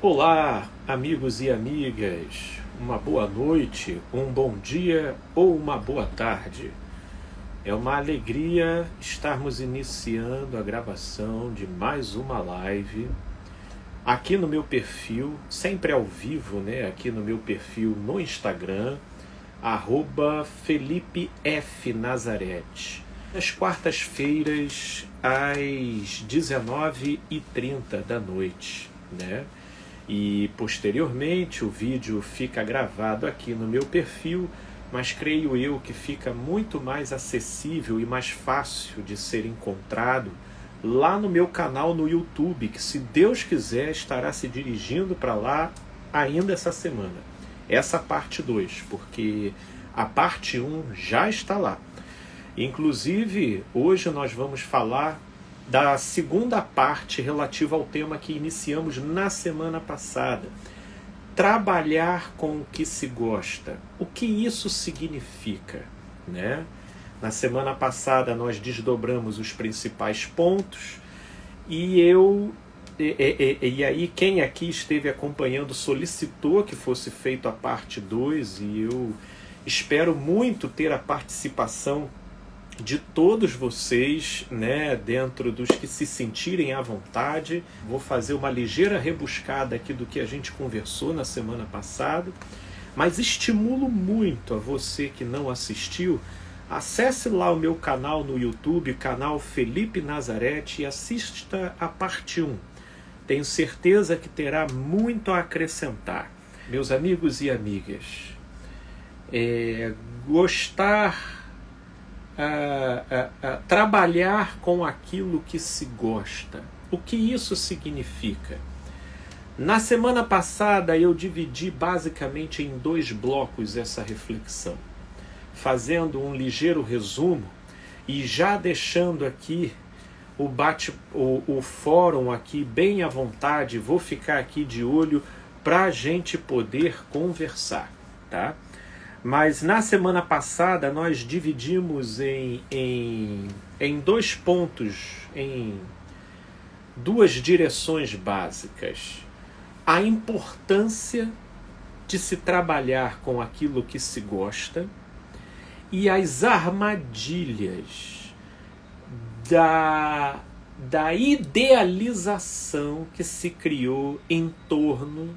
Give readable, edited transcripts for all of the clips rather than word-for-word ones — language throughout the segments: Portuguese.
Olá, amigos e amigas, uma boa noite, um bom dia ou uma boa tarde. É uma alegria estarmos iniciando a gravação de mais uma live aqui no meu perfil, sempre ao vivo, né? Aqui no meu perfil no Instagram, @Felipe F. Nazarete. Às quartas-feiras, às 19h30 da noite, né? E posteriormente o vídeo fica gravado aqui no meu perfil, mas creio eu que fica muito mais acessível e mais fácil de ser encontrado lá no meu canal no YouTube, que, se Deus quiser, estará se dirigindo para lá ainda essa semana. Essa parte 2, porque a parte 1 já está lá. Inclusive, hoje nós vamos falar da segunda parte relativa ao tema que iniciamos na semana passada. Trabalhar com o que se gosta. O que isso significa, né? Na semana passada nós desdobramos os principais pontos e aí quem aqui esteve acompanhando solicitou que fosse feito a parte 2 e eu espero muito ter a participação de todos vocês, né, dentro dos que se sentirem à vontade. Vou fazer uma ligeira rebuscada aqui do que a gente conversou na semana passada, mas estimulo muito a você que não assistiu, acesse lá o meu canal no YouTube, canal Felipe Nazarete, e assista a parte 1. Tenho certeza que terá muito a acrescentar. Meus amigos e amigas, trabalhar com aquilo que se gosta. O que isso significa? Na semana passada eu dividi basicamente em 2 blocos essa reflexão, fazendo um ligeiro resumo e já deixando aqui o fórum aqui bem à vontade. Vou ficar aqui de olho para a gente poder conversar, tá? Mas na semana passada nós dividimos em 2 pontos, em 2 direções básicas. A importância de se trabalhar com aquilo que se gosta e as armadilhas da idealização que se criou em torno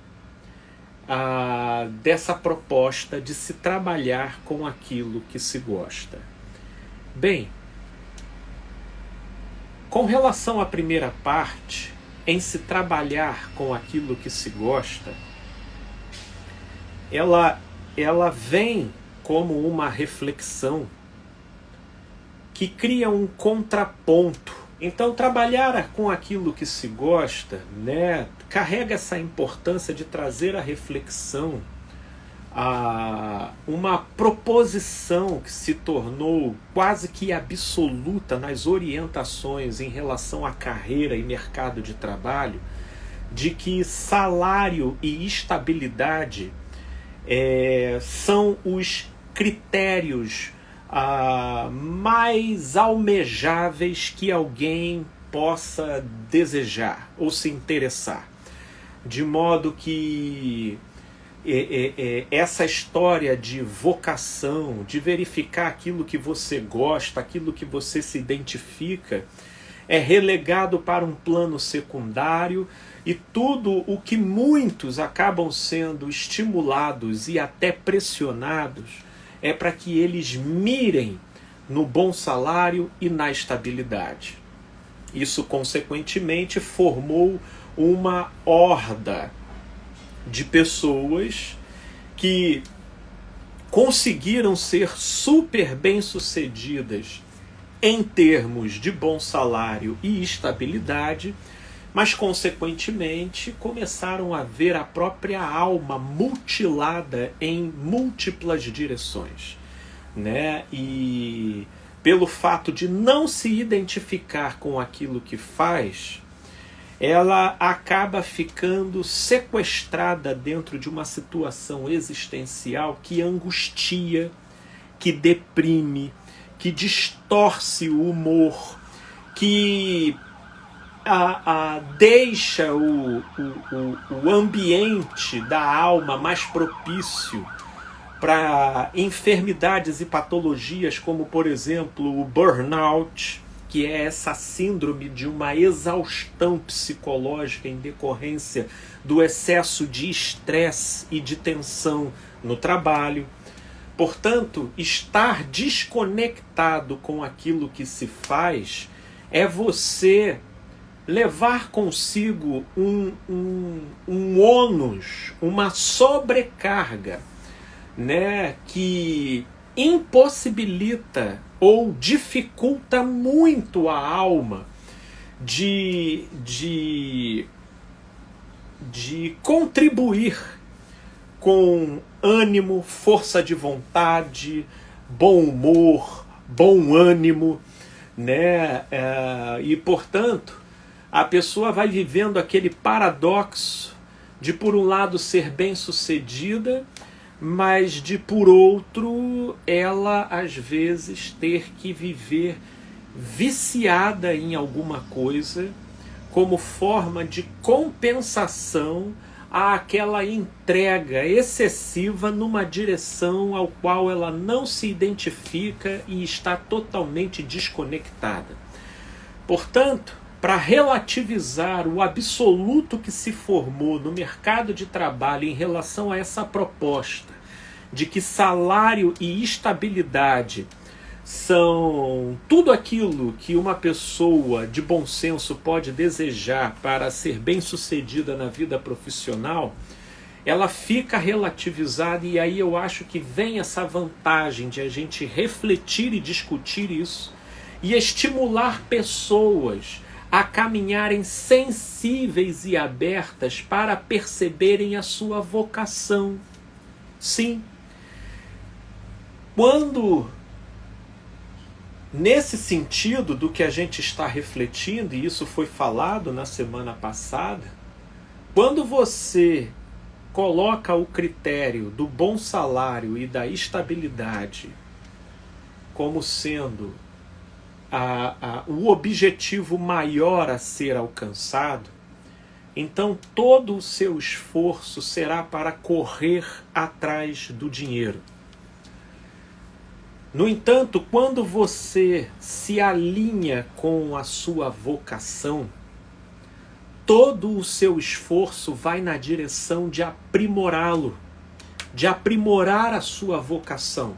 dessa proposta de se trabalhar com aquilo que se gosta. Bem, com relação à primeira parte, em se trabalhar com aquilo que se gosta, ela vem como uma reflexão que cria um contraponto. Então, trabalhar com aquilo que se gosta, né, carrega essa importância de trazer a reflexão a uma proposição que se tornou quase que absoluta nas orientações em relação à carreira e mercado de trabalho, de que salário e estabilidade são os critérios mais almejáveis que alguém possa desejar ou se interessar. De modo que essa história de vocação, de verificar aquilo que você gosta, aquilo que você se identifica, é relegado para um plano secundário, e tudo o que muitos acabam sendo estimulados e até pressionados é para que eles mirem no bom salário e na estabilidade. Isso, consequentemente, formou uma horda de pessoas que conseguiram ser super bem-sucedidas em termos de bom salário e estabilidade, mas, consequentemente, começaram a ver a própria alma mutilada em múltiplas direções, né? E pelo fato de não se identificar com aquilo que faz, ela acaba ficando sequestrada dentro de uma situação existencial que angustia, que deprime, que distorce o humor, que deixa o ambiente da alma mais propício para enfermidades e patologias como, por exemplo, o burnout, que é essa síndrome de uma exaustão psicológica em decorrência do excesso de estresse e de tensão no trabalho. Portanto, estar desconectado com aquilo que se faz é você levar consigo um ônus, uma sobrecarga, né, que impossibilita ou dificulta muito a alma de contribuir com ânimo, força de vontade, bom humor, bom ânimo, né? E, portanto, a pessoa vai vivendo aquele paradoxo de, por um lado, ser bem-sucedida, mas de, por outro, ela, às vezes, ter que viver viciada em alguma coisa como forma de compensação àquela entrega excessiva numa direção ao qual ela não se identifica e está totalmente desconectada. Portanto, para relativizar o absoluto que se formou no mercado de trabalho em relação a essa proposta de que salário e estabilidade são tudo aquilo que uma pessoa de bom senso pode desejar para ser bem-sucedida na vida profissional, ela fica relativizada, e aí eu acho que vem essa vantagem de a gente refletir e discutir isso e estimular pessoas a caminharem sensíveis e abertas para perceberem a sua vocação. Sim. Quando, nesse sentido do que a gente está refletindo, e isso foi falado na semana passada, quando você coloca o critério do bom salário e da estabilidade como sendo o objetivo maior a ser alcançado, então todo o seu esforço será para correr atrás do dinheiro. No entanto, quando você se alinha com a sua vocação, todo o seu esforço vai na direção de aprimorá-lo, de aprimorar a sua vocação.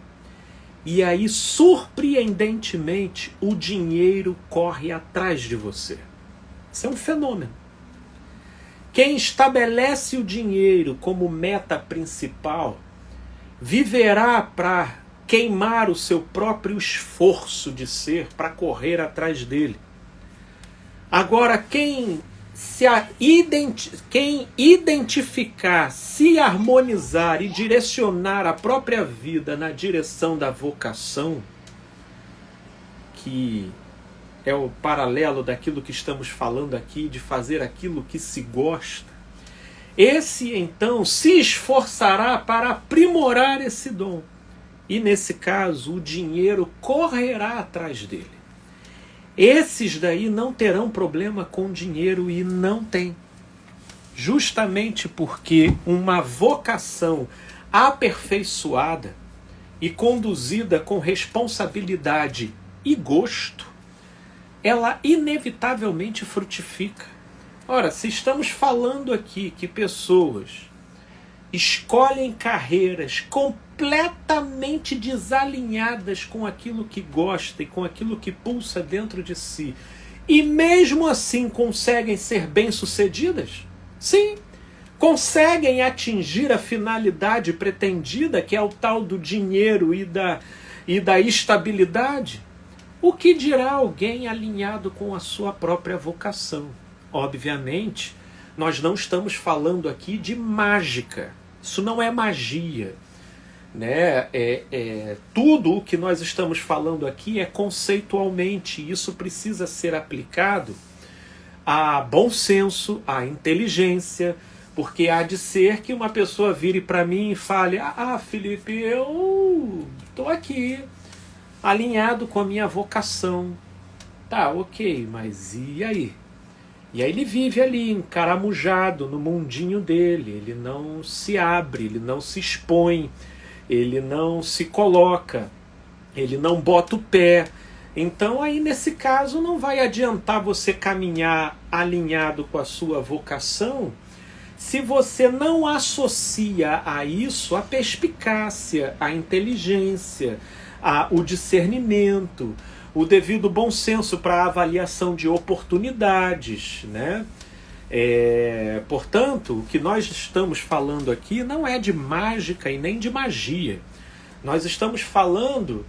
E aí, surpreendentemente, o dinheiro corre atrás de você. Isso é um fenômeno. Quem estabelece o dinheiro como meta principal viverá para queimar o seu próprio esforço de ser para correr atrás dele. Agora, quem identificar, se harmonizar e direcionar a própria vida na direção da vocação, que é o paralelo daquilo que estamos falando aqui, de fazer aquilo que se gosta, esse então se esforçará para aprimorar esse dom. E nesse caso, o dinheiro correrá atrás dele. Esses daí não terão problema com dinheiro e não tem. Justamente porque uma vocação aperfeiçoada e conduzida com responsabilidade e gosto, ela inevitavelmente frutifica. Ora, se estamos falando aqui que pessoas escolhem carreiras completamente desalinhadas com aquilo que gosta e com aquilo que pulsa dentro de si, e mesmo assim conseguem ser bem-sucedidas? Sim, conseguem atingir a finalidade pretendida, que é o tal do dinheiro e da estabilidade. O que dirá alguém alinhado com a sua própria vocação? Obviamente, nós não estamos falando aqui de mágica. Isso não é magia, né? Tudo o que nós estamos falando aqui é conceitualmente. Isso precisa ser aplicado a bom senso, a inteligência, porque há de ser que uma pessoa vire para mim e fale: Felipe, eu estou aqui alinhado com a minha vocação. Tá, ok, mas e aí? E aí ele vive ali encaramujado no mundinho dele, ele não se abre, ele não se expõe, ele não se coloca, ele não bota o pé. Então aí nesse caso não vai adiantar você caminhar alinhado com a sua vocação se você não associa a isso a perspicácia, a inteligência, o discernimento, o devido bom senso para a avaliação de oportunidades, né? Portanto, o que nós estamos falando aqui não é de mágica e nem de magia. Nós estamos falando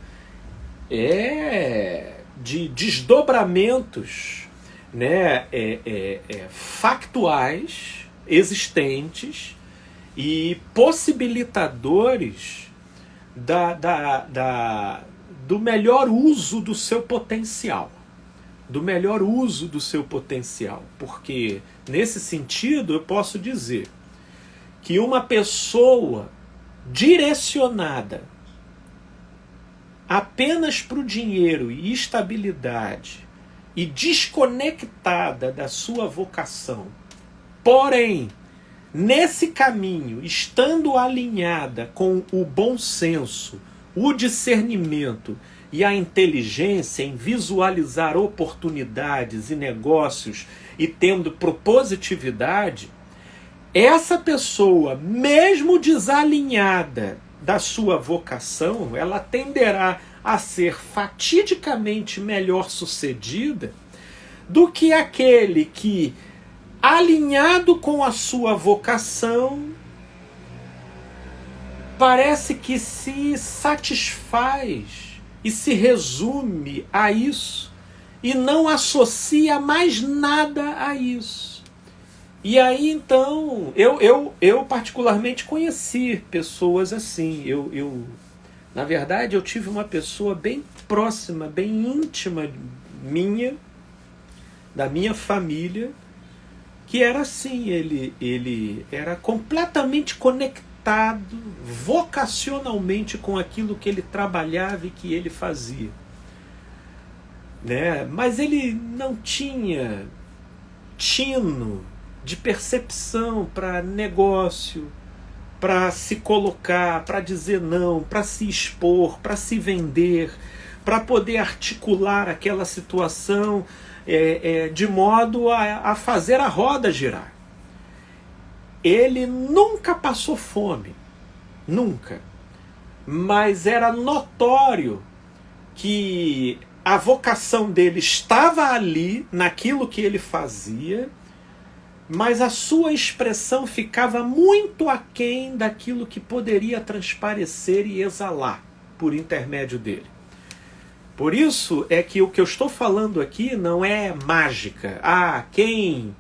de desdobramentos, né? Factuais, existentes e possibilitadores do melhor uso do seu potencial. Do melhor uso do seu potencial. Porque, nesse sentido, eu posso dizer que uma pessoa direcionada apenas para o dinheiro e estabilidade e desconectada da sua vocação, porém, nesse caminho, estando alinhada com o bom senso, o discernimento e a inteligência em visualizar oportunidades e negócios e tendo propositividade, essa pessoa, mesmo desalinhada da sua vocação, ela tenderá a ser fatidicamente melhor sucedida do que aquele que, alinhado com a sua vocação, parece que se satisfaz e se resume a isso e não associa mais nada a isso. E aí então, eu particularmente conheci pessoas assim. Na verdade, eu tive uma pessoa bem próxima, bem íntima minha, da minha família, que era assim, ele era completamente conectado vocacionalmente com aquilo que ele trabalhava e que ele fazia, né? Mas ele não tinha tino de percepção para negócio, para se colocar, para dizer não, para se expor, para se vender, para poder articular aquela situação de modo a fazer a roda girar. Ele nunca passou fome, nunca. Mas era notório que a vocação dele estava ali, naquilo que ele fazia, mas a sua expressão ficava muito aquém daquilo que poderia transparecer e exalar por intermédio dele. Por isso é que o que eu estou falando aqui não é mágica. Quem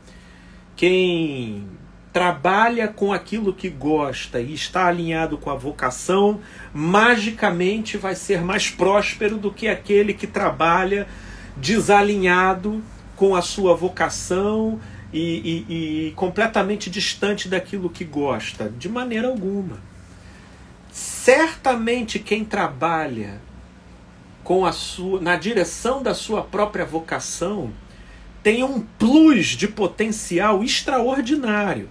trabalha com aquilo que gosta e está alinhado com a vocação, magicamente vai ser mais próspero do que aquele que trabalha desalinhado com a sua vocação e completamente distante daquilo que gosta. De maneira alguma. Certamente quem trabalha na direção da sua própria vocação tem um plus de potencial extraordinário.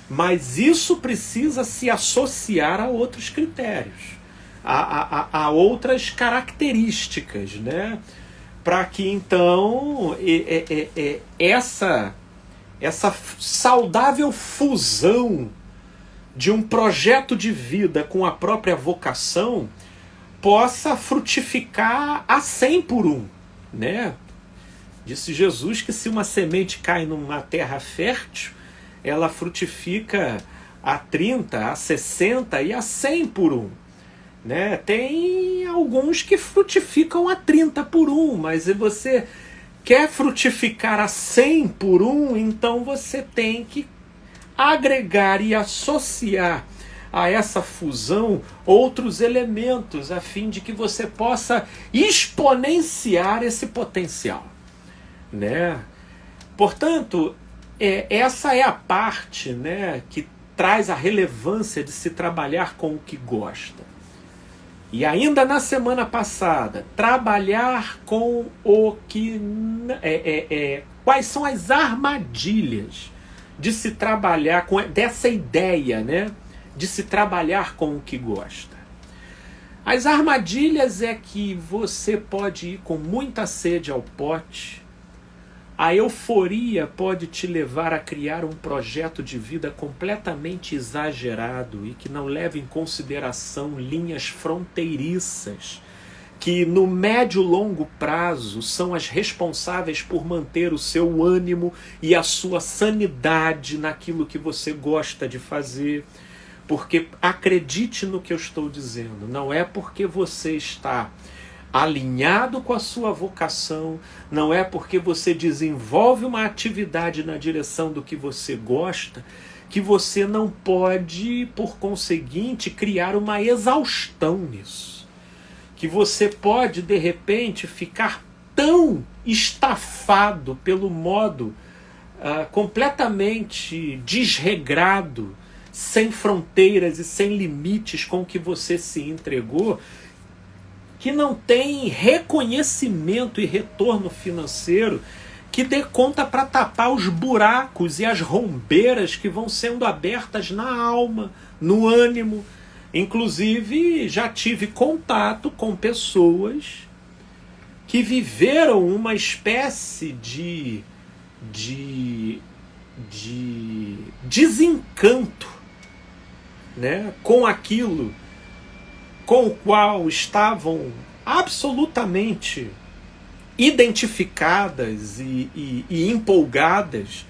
Mas isso precisa se associar a outros critérios, a outras características, né? Para que então essa saudável fusão de um projeto de vida com a própria vocação possa frutificar a 100 por 1, né? Disse Jesus que se uma semente cai numa terra fértil, ela frutifica a 30, a 60 e a 100 por 1. Né? Tem alguns que frutificam a 30 por 1, mas se você quer frutificar a 100 por 1, então você tem que agregar e associar a essa fusão outros elementos, a fim de que você possa exponenciar esse potencial. Né? Portanto, essa é a parte, né, que traz a relevância de se trabalhar com o que gosta. E ainda na semana passada, trabalhar com o que quais são as armadilhas de se trabalhar com dessa ideia, né, de se trabalhar com o que gosta. As armadilhas é que você pode ir com muita sede ao pote, a euforia pode te levar a criar um projeto de vida completamente exagerado e que não leva em consideração linhas fronteiriças, que no médio e longo prazo são as responsáveis por manter o seu ânimo e a sua sanidade naquilo que você gosta de fazer. Porque acredite no que eu estou dizendo, não é porque você está alinhado com a sua vocação, não é porque você desenvolve uma atividade na direção do que você gosta, que você não pode, por conseguinte, criar uma exaustão nisso. Que você pode, de repente, ficar tão estafado pelo modo completamente desregrado, sem fronteiras e sem limites com que você se entregou, que não tem reconhecimento e retorno financeiro que dê conta para tapar os buracos e as rombeiras que vão sendo abertas na alma, no ânimo. Inclusive, já tive contato com pessoas que viveram uma espécie de desencanto, né, com aquilo com o qual estavam absolutamente identificadas e empolgadas,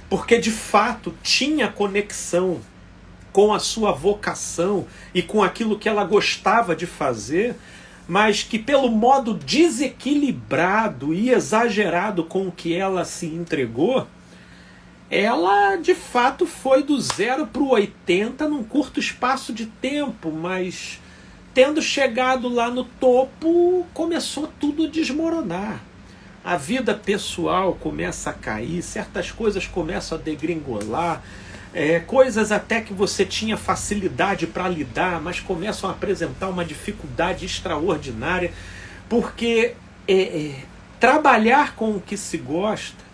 porque de fato tinha conexão com a sua vocação e com aquilo que ela gostava de fazer, mas que pelo modo desequilibrado e exagerado com o que ela se entregou, ela de fato foi do 0 para o 80 num curto espaço de tempo, mas tendo chegado lá no topo, começou tudo a desmoronar. A vida pessoal começa a cair, certas coisas começam a degringolar, coisas até que você tinha facilidade para lidar, mas começam a apresentar uma dificuldade extraordinária, porque trabalhar com o que se gosta,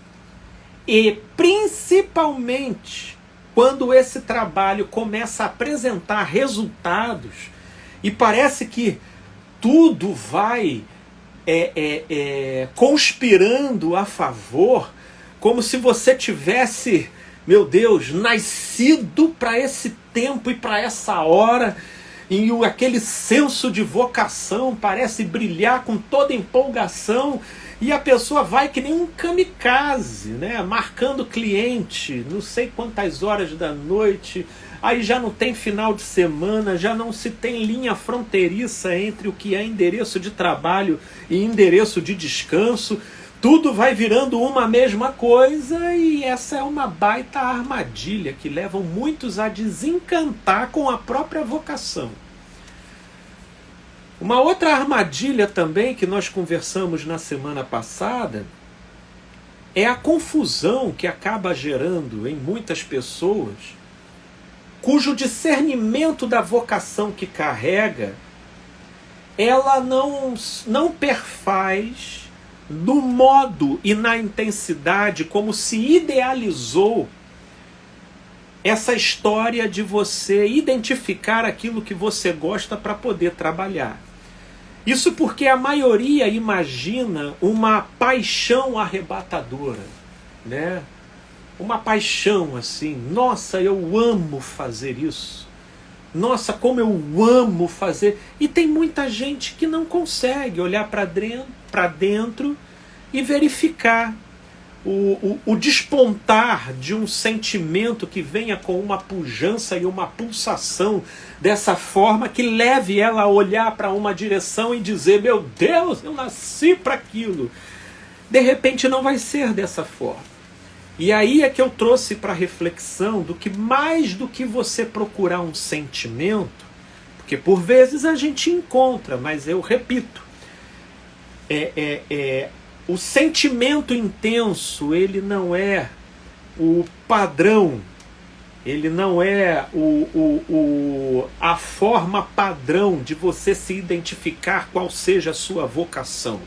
e principalmente quando esse trabalho começa a apresentar resultados, e parece que tudo vai conspirando a favor, como se você tivesse, meu Deus, nascido para esse tempo e para essa hora, e aquele senso de vocação parece brilhar com toda empolgação, e a pessoa vai que nem um kamikaze, né? Marcando cliente, não sei quantas horas da noite, aí já não tem final de semana, já não se tem linha fronteiriça entre o que é endereço de trabalho e endereço de descanso, tudo vai virando uma mesma coisa, e essa é uma baita armadilha que leva muitos a desencantar com a própria vocação. Uma outra armadilha também que nós conversamos na semana passada é a confusão que acaba gerando em muitas pessoas, cujo discernimento da vocação que carrega, ela não perfaz no modo e na intensidade como se idealizou essa história de você identificar aquilo que você gosta para poder trabalhar. Isso porque a maioria imagina uma paixão arrebatadora, né? Uma paixão assim, nossa, eu amo fazer isso. Nossa, como eu amo fazer. E tem muita gente que não consegue olhar para dentro e verificar o despontar de um sentimento que venha com uma pujança e uma pulsação dessa forma, que leve ela a olhar para uma direção e dizer, meu Deus, eu nasci para aquilo. De repente não vai ser dessa forma. E aí é que eu trouxe para reflexão do que mais do que você procurar um sentimento, porque por vezes a gente encontra, mas eu repito, o sentimento intenso, ele não é o padrão, ele não é a forma padrão de você se identificar qual seja a sua vocação.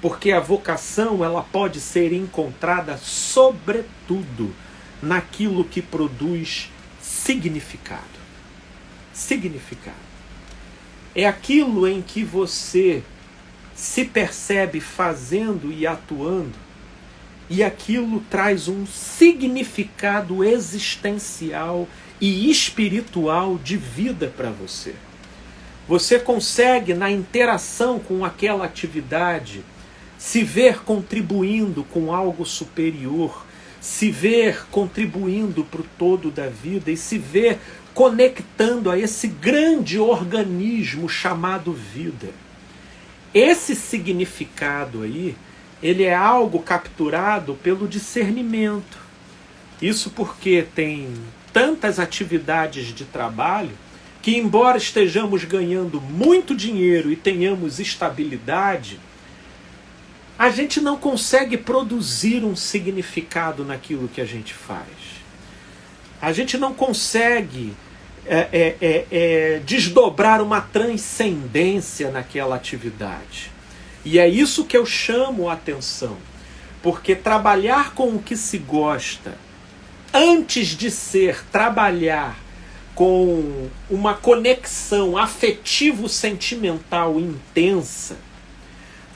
porque a vocação ela pode ser encontrada sobretudo naquilo que produz significado. Significado. É aquilo em que você se percebe fazendo e atuando, e aquilo traz um significado existencial e espiritual de vida para você. Você consegue, na interação com aquela atividade, se ver contribuindo com algo superior, se ver contribuindo para o todo da vida e se ver conectando a esse grande organismo chamado vida. Esse significado aí, ele é algo capturado pelo discernimento. Isso porque tem tantas atividades de trabalho que, embora estejamos ganhando muito dinheiro e tenhamos estabilidade, a gente não consegue produzir um significado naquilo que a gente faz. A gente não consegue desdobrar uma transcendência naquela atividade. E é isso que eu chamo a atenção. Porque trabalhar com o que se gosta, antes de ser trabalhar com uma conexão afetivo-sentimental intensa,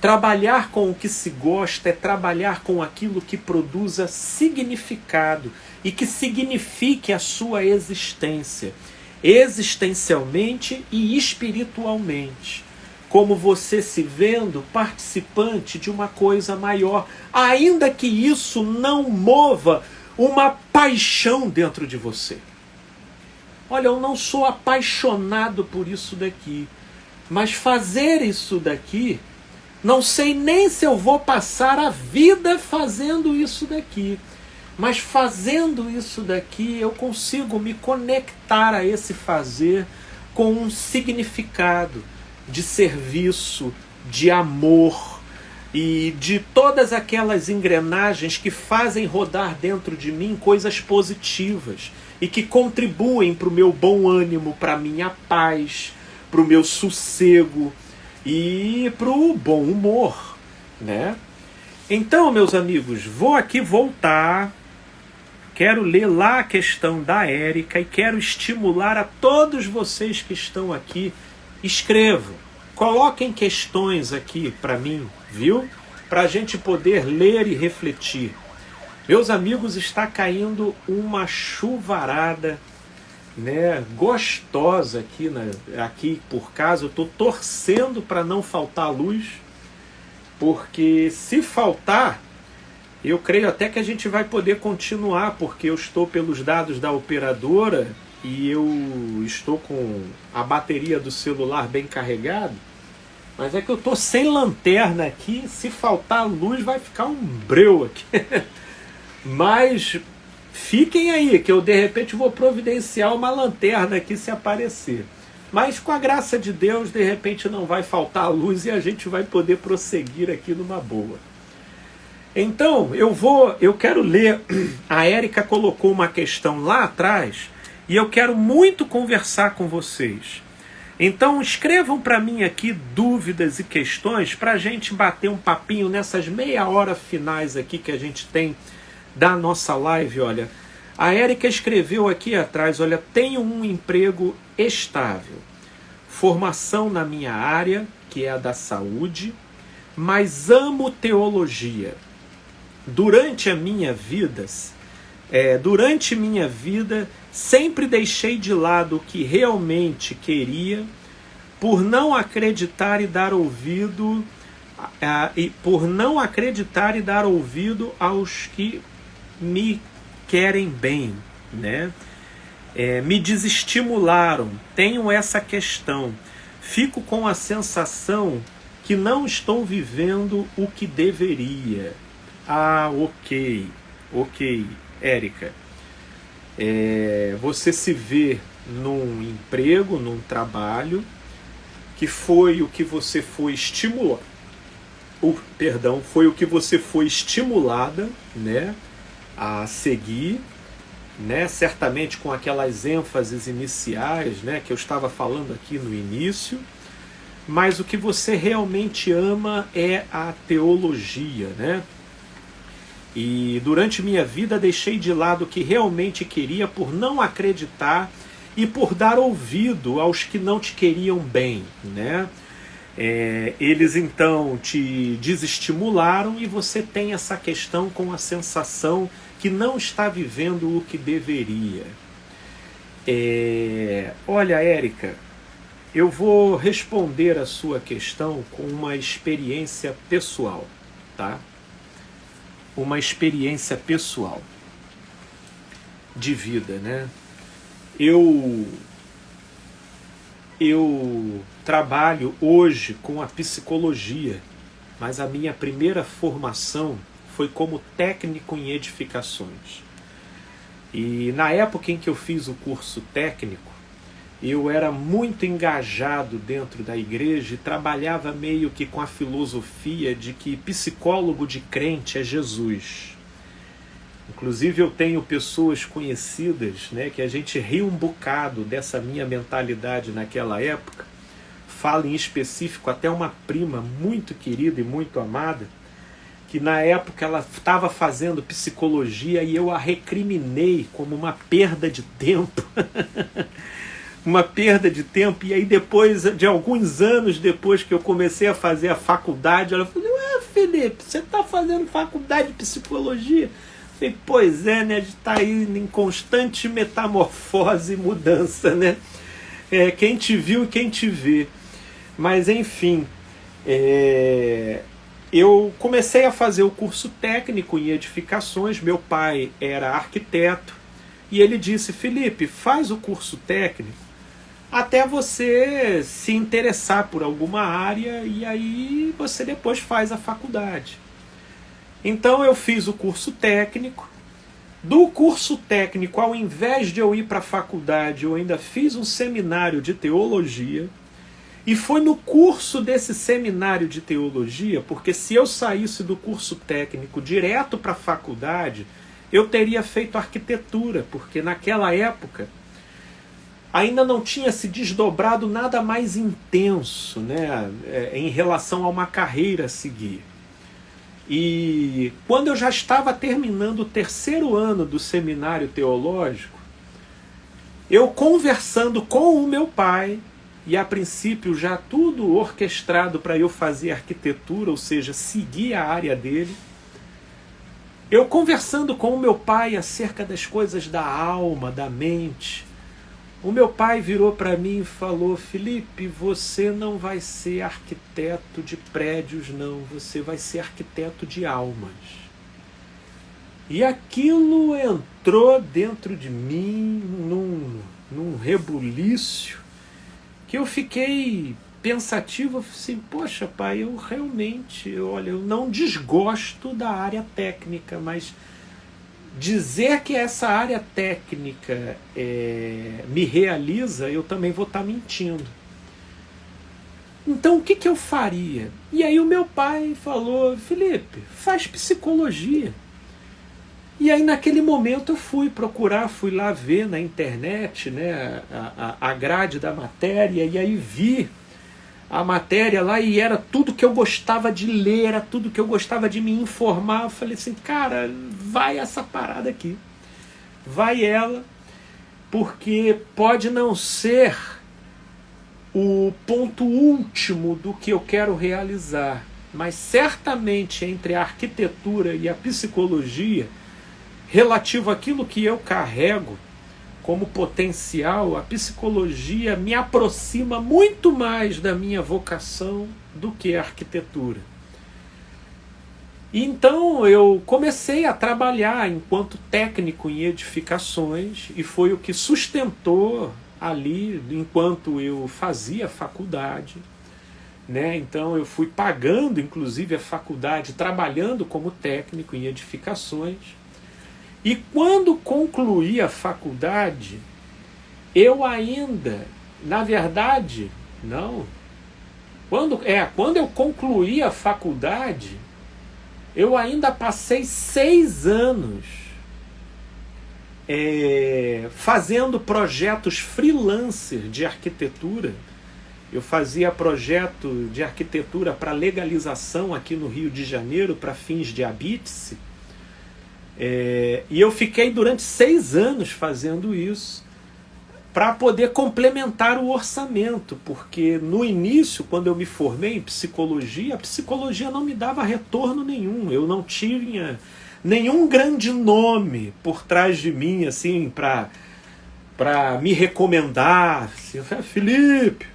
trabalhar com o que se gosta é trabalhar com aquilo que produza significado e que signifique a sua existência, existencialmente e espiritualmente, como você se vendo participante de uma coisa maior, ainda que isso não mova uma paixão dentro de você. Olha, eu não sou apaixonado por isso daqui, mas fazer isso daqui, não sei nem se eu vou passar a vida fazendo isso daqui, mas fazendo isso daqui eu consigo me conectar a esse fazer com um significado de serviço, de amor e de todas aquelas engrenagens que fazem rodar dentro de mim coisas positivas e que contribuem para o meu bom ânimo, para a minha paz, para o meu sossego e para o bom humor, né? Então, meus amigos, vou aqui voltar, quero ler lá a questão da Érica e quero estimular a todos vocês que estão aqui, escrevam, coloquem questões aqui para mim, viu? Para a gente poder ler e refletir. Meus amigos, está caindo uma chuvarada, né, gostosa aqui, aqui por casa. Eu estou torcendo para não faltar luz, porque se faltar, eu creio até que a gente vai poder continuar, porque eu estou pelos dados da operadora e eu estou com a bateria do celular bem carregada, mas é que eu estou sem lanterna aqui, se faltar luz vai ficar um breu aqui. Mas fiquem aí, que eu de repente vou providenciar uma lanterna aqui se aparecer. Mas com a graça de Deus, de repente não vai faltar luz e a gente vai poder prosseguir aqui numa boa. Então, eu quero ler, a Érica colocou uma questão lá atrás e eu quero muito conversar com vocês. Então escrevam para mim aqui dúvidas e questões para a gente bater um papinho nessas meia hora finais aqui que a gente tem da nossa live. Olha, a Érica escreveu aqui atrás, olha, tenho um emprego estável, formação na minha área, que é a da saúde, mas amo teologia. Durante minha vida, sempre deixei de lado o que realmente queria, por não acreditar e dar ouvido, aos que me querem bem, né? Me desestimularam, tenho essa questão, fico com a sensação que não estou vivendo o que deveria. Ah, ok, Érica. Você se vê num emprego, num trabalho, que foi o que você foi estimulado, foi o que você foi estimulada, né, a seguir, né, certamente com aquelas ênfases iniciais, né, que eu estava falando aqui no início, mas o que você realmente ama é a teologia, né? E durante minha vida deixei de lado o que realmente queria por não acreditar e por dar ouvido aos que não te queriam bem, né? Eles então te desestimularam e você tem essa questão com a sensação que não está vivendo o que deveria. Olha, Érica, eu vou responder a sua questão com uma experiência pessoal, tá? Uma experiência pessoal de vida, né? Eu trabalho hoje com a psicologia, mas a minha primeira formação foi como técnico em edificações. E na época em que eu fiz o curso técnico, eu era muito engajado dentro da igreja e trabalhava meio que com a filosofia de que psicólogo de crente é Jesus. Inclusive eu tenho pessoas conhecidas, né, que a gente ri um bocado dessa minha mentalidade naquela época. Falo em específico até uma prima muito querida e muito amada, que na época ela estava fazendo psicologia e eu a recriminei como uma perda de tempo. Uma perda de tempo. E aí depois, de alguns anos depois que eu comecei a fazer a faculdade, ela falou: Felipe, você está fazendo faculdade de psicologia? Eu falei: pois é, né? A gente está aí em constante metamorfose e mudança, né? Quem te viu e quem te vê. Mas enfim, eu comecei a fazer o curso técnico em edificações. Meu pai era arquiteto e ele disse: Felipe, faz o curso técnico até você se interessar por alguma área e aí você depois faz a faculdade. Então eu fiz o curso técnico. Do curso técnico, ao invés de eu ir para a faculdade, eu ainda fiz um seminário de teologia. E foi no curso desse seminário de teologia, porque se eu saísse do curso técnico direto para a faculdade, eu teria feito arquitetura, porque naquela época ainda não tinha se desdobrado nada mais intenso, né, em relação a uma carreira a seguir. E quando eu já estava terminando o terceiro ano do seminário teológico, eu conversando com o meu pai, e a princípio já tudo orquestrado para eu fazer arquitetura, ou seja, seguir a área dele. Eu conversando com o meu pai acerca das coisas da alma, da mente. O meu pai virou para mim e falou: Felipe, você não vai ser arquiteto de prédios, não. Você vai ser arquiteto de almas. E aquilo entrou dentro de mim num rebuliço, que eu fiquei pensativo, assim: poxa, pai, eu realmente, eu não desgosto da área técnica, mas dizer que essa área técnica me realiza, eu também vou estar mentindo. Então o que eu faria? E aí o meu pai falou: Felipe, faz psicologia. E aí naquele momento eu fui procurar, fui lá ver na internet, né, a grade da matéria, e aí vi a matéria lá e era tudo que eu gostava de ler, era tudo que eu gostava de me informar. Eu falei assim: cara, vai essa parada aqui, vai ela, porque pode não ser o ponto último do que eu quero realizar, mas certamente entre a arquitetura e a psicologia, relativo àquilo que eu carrego como potencial, a psicologia me aproxima muito mais da minha vocação do que a arquitetura. E então eu comecei a trabalhar enquanto técnico em edificações e foi o que sustentou ali enquanto eu fazia faculdade, né? Então eu fui pagando inclusive a faculdade, trabalhando como técnico em edificações. E quando concluí a faculdade, eu ainda, na verdade, não. Quando eu concluí a faculdade, eu ainda passei 6 anos fazendo projetos freelancer de arquitetura Eu fazia projeto de arquitetura para legalização aqui no Rio de Janeiro para fins de habite-se. E eu fiquei durante 6 anos fazendo isso para poder complementar o orçamento, porque no início, quando eu me formei em psicologia, a psicologia não me dava retorno nenhum. Eu não tinha nenhum grande nome por trás de mim, assim, para me recomendar. Assim, Felipe,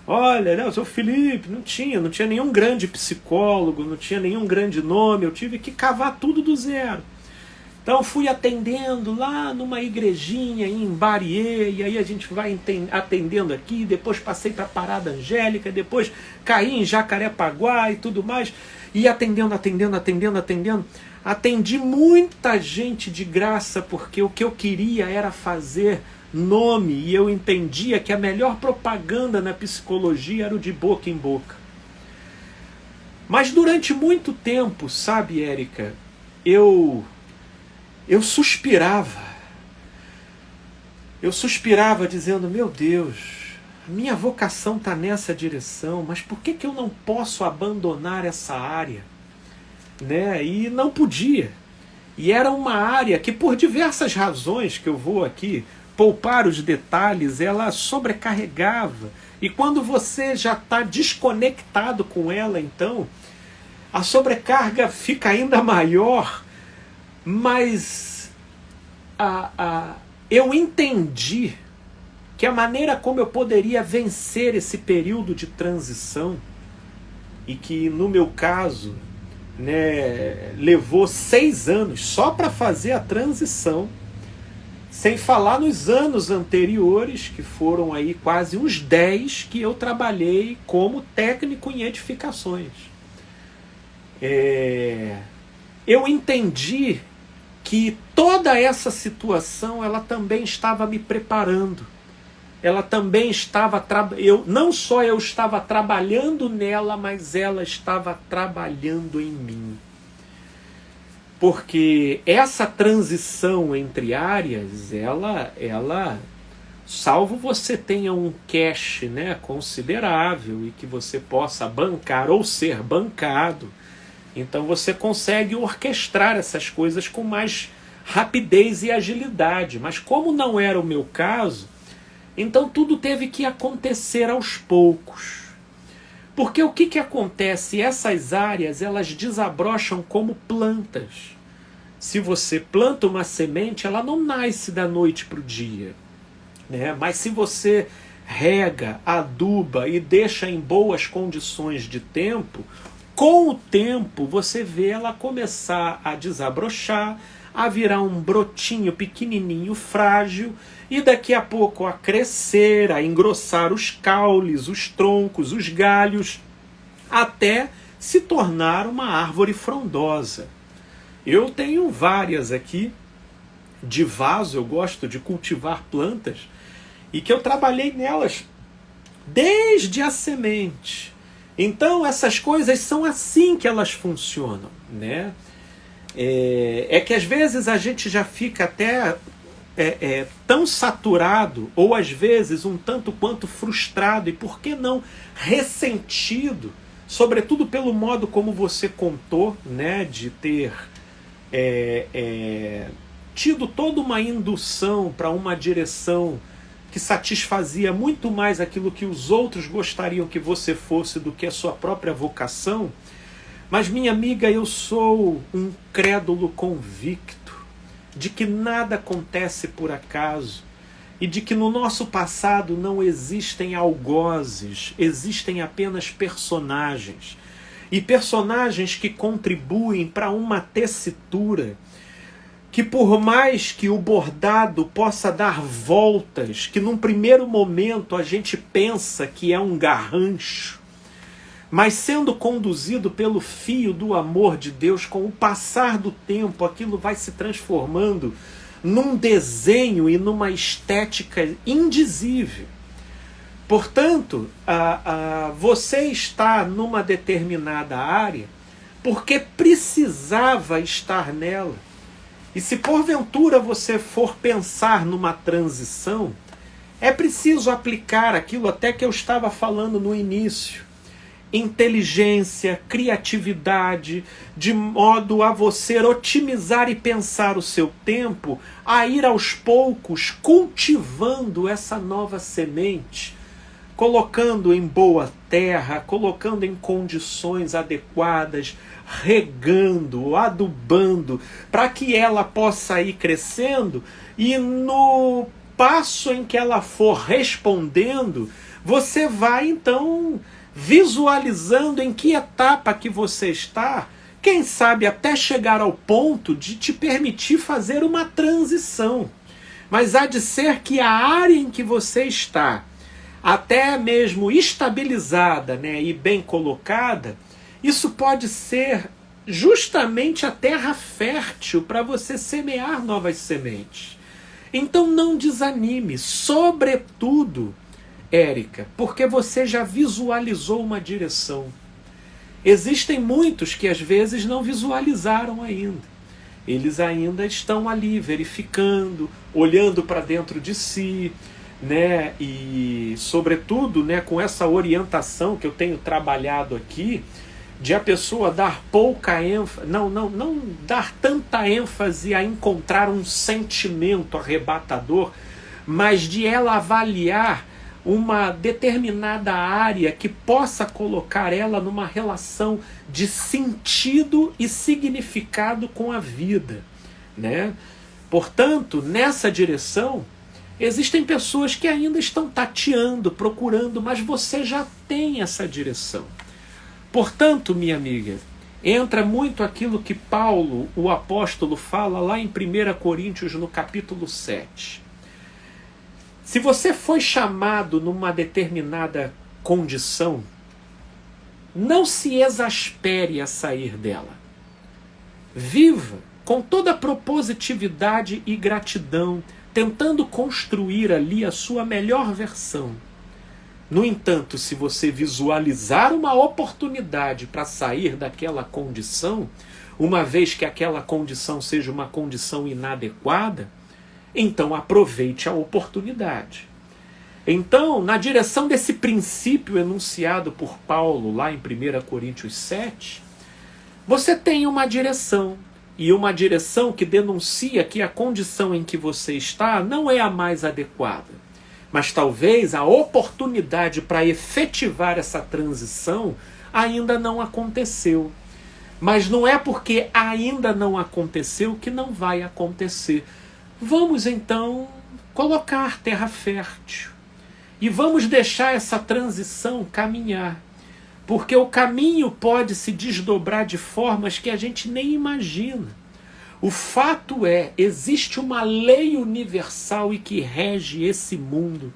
olha, né, eu sou o Felipe. Não tinha nenhum grande psicólogo, não tinha nenhum grande nome. Eu tive que cavar tudo do zero. Então fui atendendo lá numa igrejinha em Bariê, e aí a gente vai atendendo aqui, depois passei para Parada Angélica, depois caí em Jacarepaguá e tudo mais, e atendendo. Atendi muita gente de graça, porque o que eu queria era fazer nome, e eu entendia que a melhor propaganda na psicologia era o de boca em boca. Mas durante muito tempo, sabe, Érica, eu suspirava. Eu suspirava dizendo, meu Deus, a minha vocação está nessa direção, mas por que eu não posso abandonar essa área? Né? E não podia. E era uma área que, por diversas razões que eu vou aqui poupar os detalhes, ela sobrecarregava. E quando você já está desconectado com ela, então, a sobrecarga fica ainda maior. Mas eu entendi que a maneira como eu poderia vencer esse período de transição, e que no meu caso, né, levou 6 anos só para fazer a transição, sem falar nos anos anteriores, que foram aí quase uns 10 que eu trabalhei como técnico em edificações. Eu entendi que toda essa situação, ela também estava me preparando. Ela também estava... não só eu estava trabalhando nela, mas ela estava trabalhando em mim. Porque essa transição entre áreas, ela salvo você tenha um cash, né, considerável, e que você possa bancar ou ser bancado, então você consegue orquestrar essas coisas com mais rapidez e agilidade. Mas como não era o meu caso, então tudo teve que acontecer aos poucos. Porque o que acontece? Essas áreas, elas desabrocham como plantas. Se você planta uma semente, ela não nasce da noite para o dia, né? Mas se você rega, aduba e deixa em boas condições de tempo, com o tempo você vê ela começar a desabrochar, a virar um brotinho pequenininho, frágil, e daqui a pouco a crescer, a engrossar os caules, os troncos, os galhos, até se tornar uma árvore frondosa. Eu tenho várias aqui de vaso, eu gosto de cultivar plantas, e que eu trabalhei nelas desde a semente. Então essas coisas são assim que elas funcionam, né? É que às vezes a gente já fica até tão saturado, ou às vezes um tanto quanto frustrado, e por que não ressentido, sobretudo pelo modo como você contou, né, de ter tido toda uma indução para uma direção que satisfazia muito mais aquilo que os outros gostariam que você fosse do que a sua própria vocação. Mas, minha amiga, eu sou um crédulo convicto de que nada acontece por acaso, e de que no nosso passado não existem algozes, existem apenas personagens. E personagens que contribuem para uma tessitura que, por mais que o bordado possa dar voltas, que num primeiro momento a gente pensa que é um garrancho, mas sendo conduzido pelo fio do amor de Deus, com o passar do tempo, aquilo vai se transformando num desenho e numa estética indizível. Portanto, você está numa determinada área porque precisava estar nela. E se porventura você for pensar numa transição, É preciso aplicar aquilo até que eu estava falando no início. Inteligência, criatividade, de modo a você otimizar e pensar o seu tempo, a ir aos poucos cultivando essa nova semente, colocando em boa terra, colocando em condições adequadas, regando, adubando, para que ela possa ir crescendo, e no passo em que ela for respondendo, você vai então visualizando em que etapa que você está, quem sabe até chegar ao ponto de te permitir fazer uma transição. Mas há de ser que a área em que você está, até mesmo estabilizada, né, e bem colocada, isso pode ser justamente a terra fértil para você semear novas sementes. Então não desanime, sobretudo, Érica, porque você já visualizou uma direção. Existem muitos que às vezes não visualizaram ainda. Eles ainda estão ali verificando, olhando para dentro de si, né? E sobretudo, né, com essa orientação que eu tenho trabalhado aqui, de a pessoa dar pouca ênfase, não dar tanta ênfase a encontrar um sentimento arrebatador, mas de ela avaliar uma determinada área que possa colocar ela numa relação de sentido e significado com a vida, né? Portanto, nessa direção, existem pessoas que ainda estão tateando, procurando, mas você já tem essa direção. Portanto, minha amiga, entra muito aquilo que Paulo, o apóstolo, fala lá em 1 Coríntios, no capítulo 7. Se você foi chamado numa determinada condição, não se exaspere a sair dela. Viva com toda a propositividade e gratidão, tentando construir ali a sua melhor versão. No entanto, se você visualizar uma oportunidade para sair daquela condição, uma vez que aquela condição seja uma condição inadequada, então aproveite a oportunidade. Então, na direção desse princípio enunciado por Paulo lá em 1 Coríntios 7, você tem uma direção, e uma direção que denuncia que a condição em que você está não é a mais adequada. Mas talvez a oportunidade para efetivar essa transição ainda não aconteceu. Mas não é porque ainda não aconteceu que não vai acontecer. Vamos então colocar terra fértil e vamos deixar essa transição caminhar, porque o caminho pode se desdobrar de formas que a gente nem imagina. O fato é, existe uma lei universal e que rege esse mundo,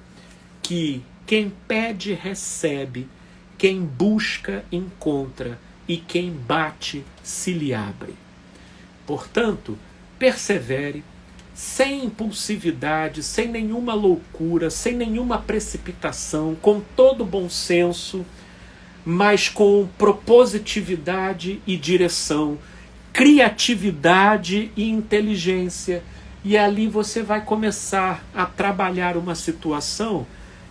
que quem pede recebe, quem busca encontra e quem bate se lhe abre. Portanto, persevere, sem impulsividade, sem nenhuma loucura, sem nenhuma precipitação, com todo bom senso, mas com propositividade e direção, criatividade e inteligência. E ali você vai começar a trabalhar uma situação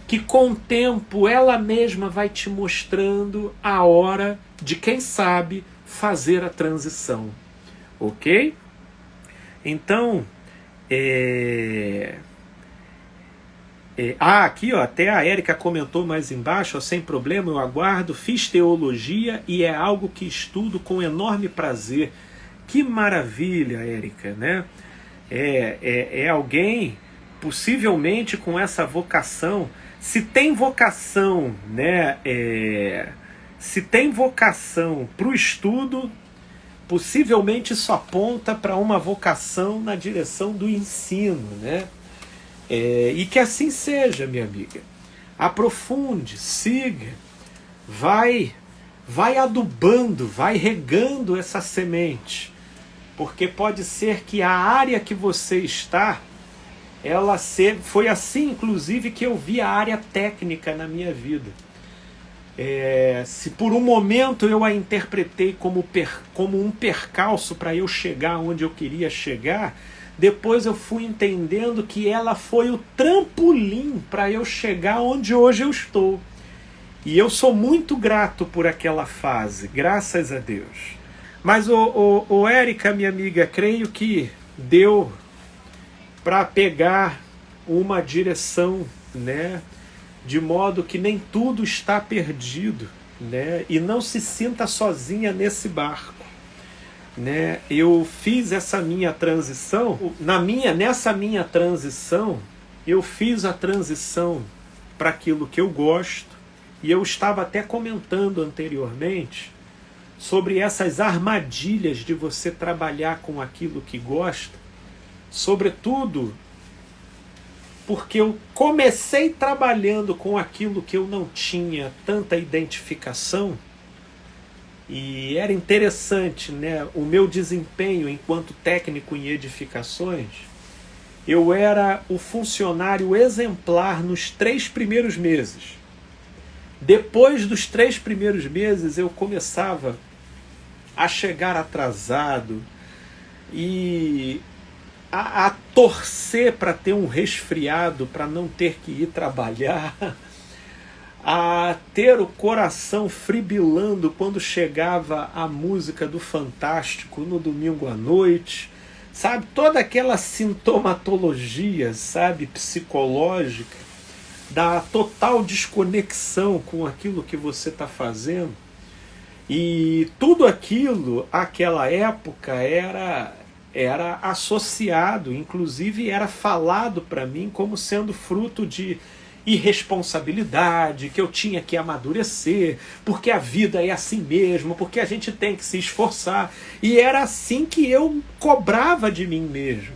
que com o tempo ela mesma vai te mostrando a hora de, quem sabe, fazer a transição. Ok? Então, aqui ó, até a Érica comentou mais embaixo, ó, sem problema, eu aguardo, fiz teologia e é algo que estudo com enorme prazer. Que maravilha, Érica, né? É alguém possivelmente com essa vocação. Se tem vocação, né? Se tem vocação para o estudo, possivelmente isso aponta para uma vocação na direção do ensino, né? E que assim seja, minha amiga. Aprofunde, siga, vai adubando, vai regando essa semente, porque pode ser que a área que você está, foi assim, inclusive, que eu vi a área técnica na minha vida. Se por um momento eu a interpretei como um percalço para eu chegar onde eu queria chegar, depois eu fui entendendo que ela foi o trampolim para eu chegar onde hoje eu estou. E eu sou muito grato por aquela fase, graças a Deus. Mas, Érica, minha amiga, creio que deu para pegar uma direção, né? De modo que nem tudo está perdido, né? E não se sinta sozinha nesse barco, né? Eu fiz essa minha transição, nessa minha transição, eu fiz a transição para aquilo que eu gosto, e eu estava até comentando anteriormente sobre essas armadilhas de você trabalhar com aquilo que gosta, sobretudo porque eu comecei trabalhando com aquilo que eu não tinha tanta identificação, e era interessante, né? O meu desempenho enquanto técnico em edificações, eu era o funcionário exemplar nos 3 primeiros meses. Depois dos 3 primeiros meses, eu começava a chegar atrasado e a torcer para ter um resfriado, para não ter que ir trabalhar, a ter o coração fribilando quando chegava a música do Fantástico no domingo à noite, sabe? Toda aquela sintomatologia, sabe, psicológica, da total desconexão com aquilo que você está fazendo. E tudo aquilo, aquela época, era associado, inclusive era falado para mim como sendo fruto de irresponsabilidade, que eu tinha que amadurecer, porque a vida é assim mesmo, porque a gente tem que se esforçar. E era assim que eu cobrava de mim mesmo.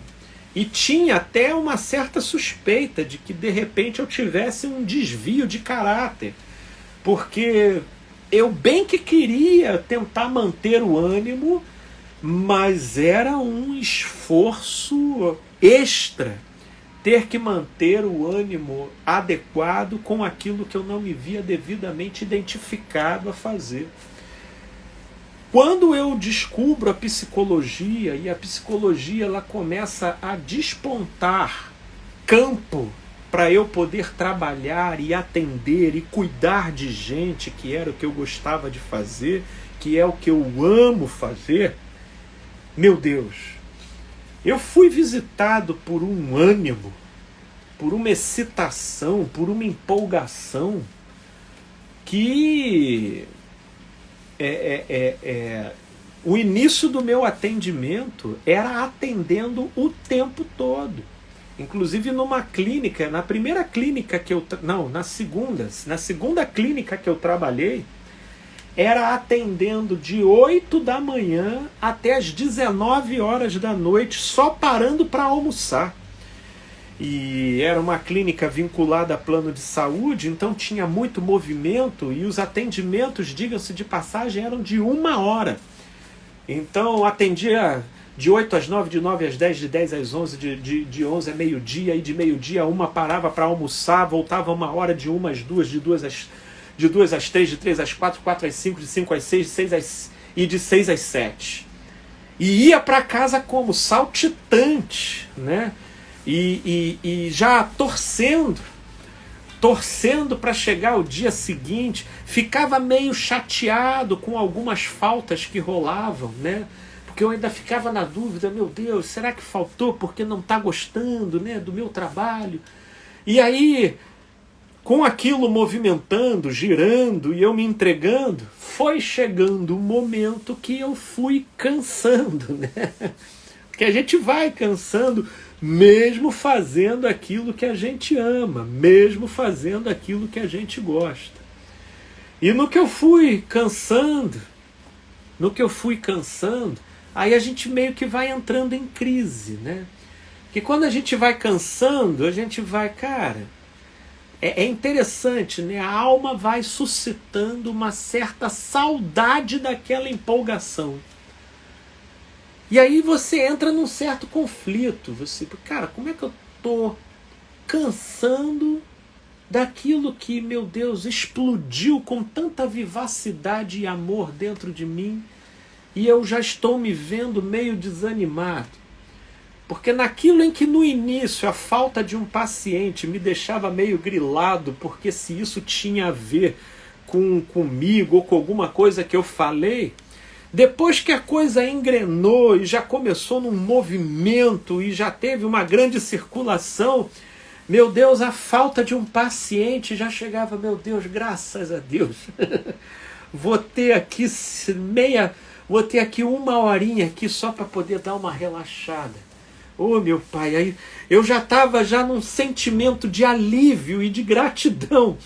E tinha até uma certa suspeita de que de repente eu tivesse um desvio de caráter, porque eu bem que queria tentar manter o ânimo, mas era um esforço extra ter que manter o ânimo adequado com aquilo que eu não me via devidamente identificado a fazer. Quando eu descubro a psicologia, e a psicologia ela começa a despontar campo para eu poder trabalhar e atender e cuidar de gente, que era o que eu gostava de fazer, que é o que eu amo fazer, meu Deus, eu fui visitado por um ânimo, por uma excitação, por uma empolgação que o início do meu atendimento era atendendo o tempo todo. Inclusive numa clínica, na primeira clínica que eu... Não, na segunda clínica que eu trabalhei, era atendendo de 8 da manhã até as 19 horas da noite, só parando para almoçar. E era uma clínica vinculada a plano de saúde, então tinha muito movimento e os atendimentos, diga-se de passagem, eram de 1 hora. Então atendia de 8 às 9, de 9 às 10, de 10 às 11, de 11 a meio-dia, e de meio-dia a 1 parava para almoçar, voltava 1 hora, de 1 às 2, de 2 às 3, de 3 às 4, 4 às 5, de 5 às 6, e de 6 às 7. E ia para casa como? Saltitante, né? E já torcendo para chegar o dia seguinte. Ficava meio chateado com algumas faltas que rolavam, né? Porque eu ainda ficava na dúvida, meu Deus, será que faltou porque não está gostando, né, do meu trabalho? E aí, com aquilo movimentando, girando e eu me entregando, foi chegando um momento que eu fui cansando, né? Porque a gente vai cansando, mesmo fazendo aquilo que a gente ama, mesmo fazendo aquilo que a gente gosta. E no que eu fui cansando, aí a gente meio que vai entrando em crise, né? Porque quando a gente vai cansando, a gente vai, cara, é interessante, né? A alma vai suscitando uma certa saudade daquela empolgação. E aí você entra num certo conflito. Você, cara, como é que eu tô cansando daquilo que, meu Deus, explodiu com tanta vivacidade e amor dentro de mim, e eu já estou me vendo meio desanimado? Porque naquilo em que no início a falta de um paciente me deixava meio grilado, porque se isso tinha a ver comigo ou com alguma coisa que eu falei, depois que a coisa engrenou e já começou num movimento e já teve uma grande circulação, meu Deus, a falta de um paciente já chegava, meu Deus, graças a Deus. Vou ter aqui uma horinha aqui só para poder dar uma relaxada. Oh, meu Pai, aí eu já estava num sentimento de alívio e de gratidão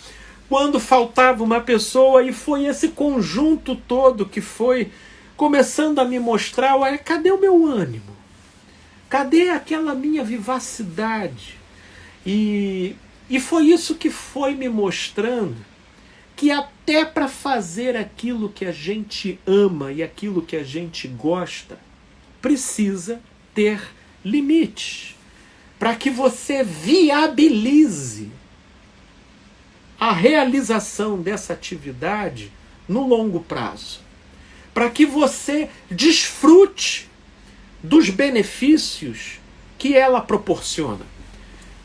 quando faltava uma pessoa, e foi esse conjunto todo que foi começando a me mostrar, ué, cadê o meu ânimo? Cadê aquela minha vivacidade? E foi isso que foi me mostrando que até para fazer aquilo que a gente ama e aquilo que a gente gosta, precisa ter limites, para que você viabilize a realização dessa atividade no longo prazo, para que você desfrute dos benefícios que ela proporciona,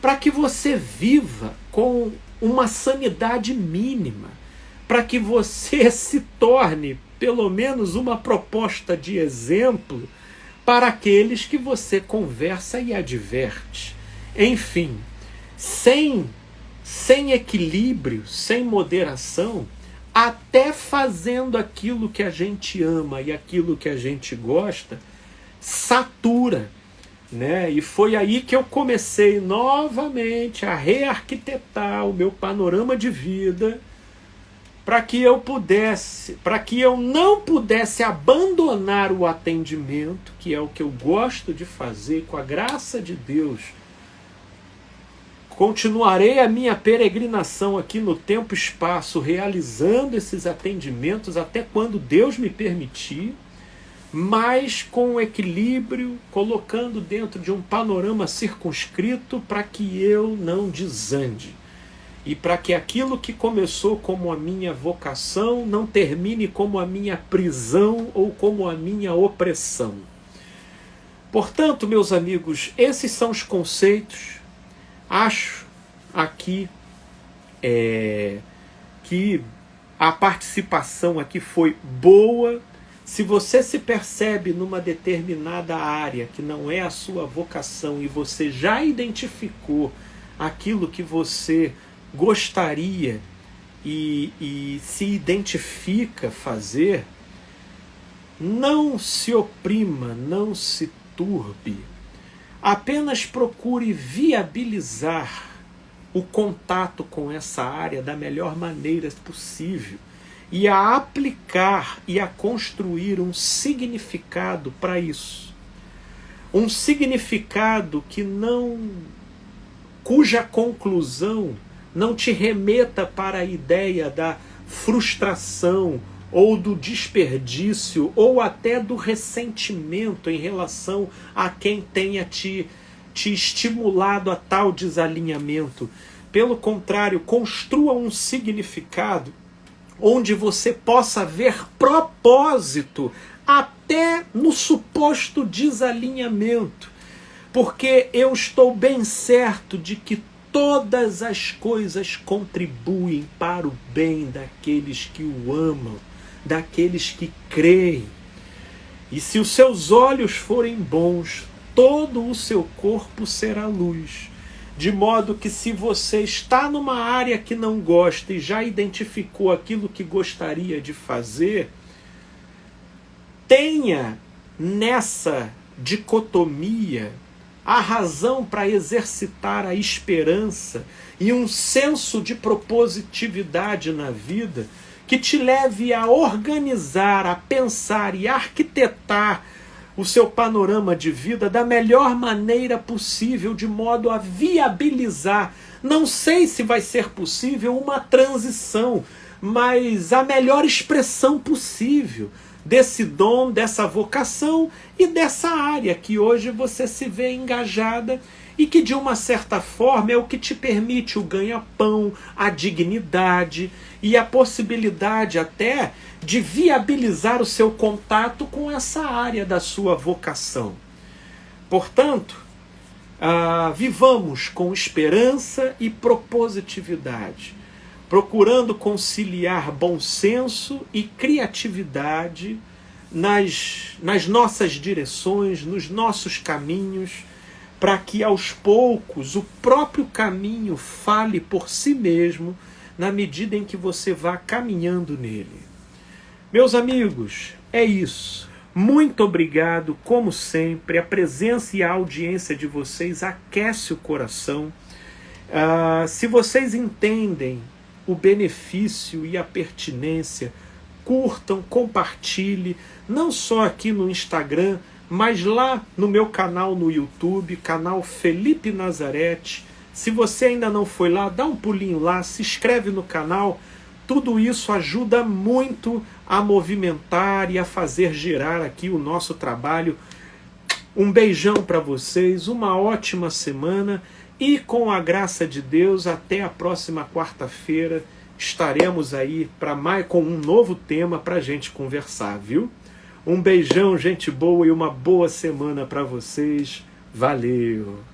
para que você viva com uma sanidade mínima, para que você se torne pelo menos uma proposta de exemplo para aqueles que você conversa e adverte. Enfim, sem equilíbrio, sem moderação, até fazendo aquilo que a gente ama e aquilo que a gente gosta, satura, né? E foi aí que eu comecei novamente a rearquitetar o meu panorama de vida, para que eu não pudesse abandonar o atendimento, que é o que eu gosto de fazer, com a graça de Deus. Continuarei a minha peregrinação aqui no tempo e espaço, realizando esses atendimentos até quando Deus me permitir, mas com equilíbrio, colocando dentro de um panorama circunscrito para que eu não desande. E para que aquilo que começou como a minha vocação não termine como a minha prisão ou como a minha opressão. Portanto, meus amigos, esses são os conceitos. Acho aqui que a participação aqui foi boa. Se você se percebe numa determinada área que não é a sua vocação e você já identificou aquilo que você gostaria e se identifica fazer, não se oprima, não se turbe. Apenas procure viabilizar o contato com essa área da melhor maneira possível e a aplicar e a construir um significado para isso. Um significado cuja conclusão não te remeta para a ideia da frustração ou do desperdício ou até do ressentimento em relação a quem tenha te estimulado a tal desalinhamento. Pelo contrário, construa um significado onde você possa ver propósito até no suposto desalinhamento, porque eu estou bem certo de que todas as coisas contribuem para o bem daqueles que o amam, daqueles que creem. E se os seus olhos forem bons, todo o seu corpo será luz. De modo que se você está numa área que não gosta e já identificou aquilo que gostaria de fazer, tenha nessa dicotomia a razão para exercitar a esperança e um senso de propositividade na vida que te leve a organizar, a pensar e a arquitetar o seu panorama de vida da melhor maneira possível, de modo a viabilizar, não sei se vai ser possível uma transição, mas a melhor expressão possível desse dom, dessa vocação e dessa área que hoje você se vê engajada e que de uma certa forma é o que te permite o ganha-pão, a dignidade e a possibilidade até de viabilizar o seu contato com essa área da sua vocação. Portanto, Vivamos com esperança e propositividade, procurando conciliar bom senso e criatividade nas nossas direções, nos nossos caminhos, para que aos poucos o próprio caminho fale por si mesmo, na medida em que você vá caminhando nele. Meus amigos, é isso. Muito obrigado, como sempre. A presença e a audiência de vocês aquece o coração. Se vocês entendem o benefício e a pertinência, curtam, compartilhem, não só aqui no Instagram, mas lá no meu canal no YouTube, canal Felipe Nazarete. Se você ainda não foi lá, dá um pulinho lá, se inscreve no canal. Tudo isso ajuda muito a movimentar e a fazer girar aqui o nosso trabalho. Um beijão para vocês, uma ótima semana e com a graça de Deus, até a próxima quarta-feira estaremos aí com um novo tema para a gente conversar, viu? Um beijão, gente boa, e uma boa semana para vocês. Valeu!